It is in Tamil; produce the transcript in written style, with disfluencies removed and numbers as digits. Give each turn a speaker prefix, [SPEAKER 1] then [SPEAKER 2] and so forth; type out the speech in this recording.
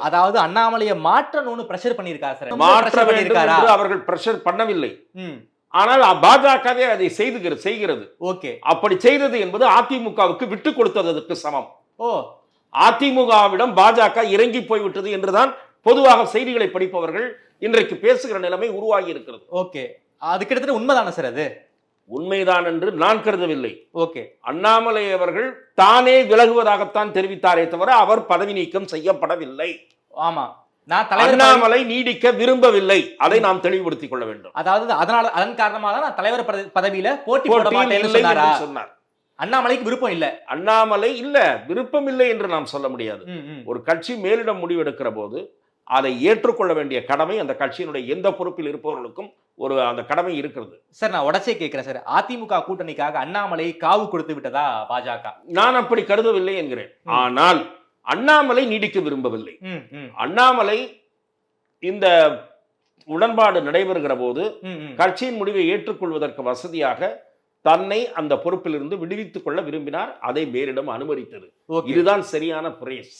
[SPEAKER 1] அதாவது அண்ணாமலையை மாற்றணும்னு பிரஷர் பண்ணிருக்காரு சார்.
[SPEAKER 2] மாற்ற வேண்டும் என்று அவர்கள் பிரஷர் பண்ணவில்லை. ஆனால் பாஜகவே அதை செய்கிறது.
[SPEAKER 1] ஓகே,
[SPEAKER 2] அப்படி செய்தது என்பது அதிமுகவுக்கு விட்டு கொடுத்ததற்கு சமம்.
[SPEAKER 1] ஓ,
[SPEAKER 2] அதிமுகவிடம் பாஜக இறங்கி போய்விட்டது என்றுதான் பொதுவாக செய்திகளை படிப்பவர்கள் இன்றைக்கு பேசுகிற நிலைமை உருவாகி இருக்கிறது.
[SPEAKER 1] ஓகே, அது கிட்டத்தட்ட உண்மைதானே சார்? அது
[SPEAKER 2] உண்மைதான் என்று நான் கருதவில்லை.
[SPEAKER 1] ஓகே,
[SPEAKER 2] அண்ணாமலை அவர்கள் தானே விலகுவதாகத்தான் தெரிவித்தாரே தவிர அவர் பதவி நீக்கம் செய்யப்படவில்லை.
[SPEAKER 1] ஆமா,
[SPEAKER 2] அண்ணாமலை நீடிக்க விரும்பவில்லை. அதை நாம் தெளிவுபடுத்திக் கொள்ள வேண்டும்.
[SPEAKER 1] அதாவது அதன் காரணமாக தான் நான் தலைவர் பதவியில போட்டி போட மாட்டேன்னு சொன்னார். அண்ணாமலைக்கு விருப்பம் இல்ல.
[SPEAKER 2] அண்ணாமலை இல்ல, விருப்பம் இல்லை என்று நாம் சொல்ல முடியாது. ஒரு கட்சி மேலிடம் முடிவெடுக்கிற போது அதை ஏற்றுக்கொள்ள வேண்டிய கடமை அந்த கட்சியினுடைய எந்த பொறுப்பில் இருப்பவர்களுக்கும் அந்த கடமை இருக்கிறது.
[SPEAKER 1] சார், நான் உடச்சே கேட்கிறேன் சார். அதிமுக கூட்டணிக்காக அண்ணாமலை காவு கொடுத்து விட்டதா பாஜக?
[SPEAKER 2] நான் அப்படி கருதவில்லை என்கிறேன். ஆனால் அண்ணாமலை நீடிக்க விரும்பவில்லை. அண்ணாமலை இந்த உடன்பாடு நடைபெறுகிற போது கட்சியின் முடிவை ஏற்றுக்கொள்வதற்கு வசதியாக தன்னை அந்த பொறுப்பிலிருந்து விடுவித்துக் கொள்ள விரும்பினார். அதை வேறிடம் அனுமதித்தது. இதுதான் சரியான பிரேஸ்.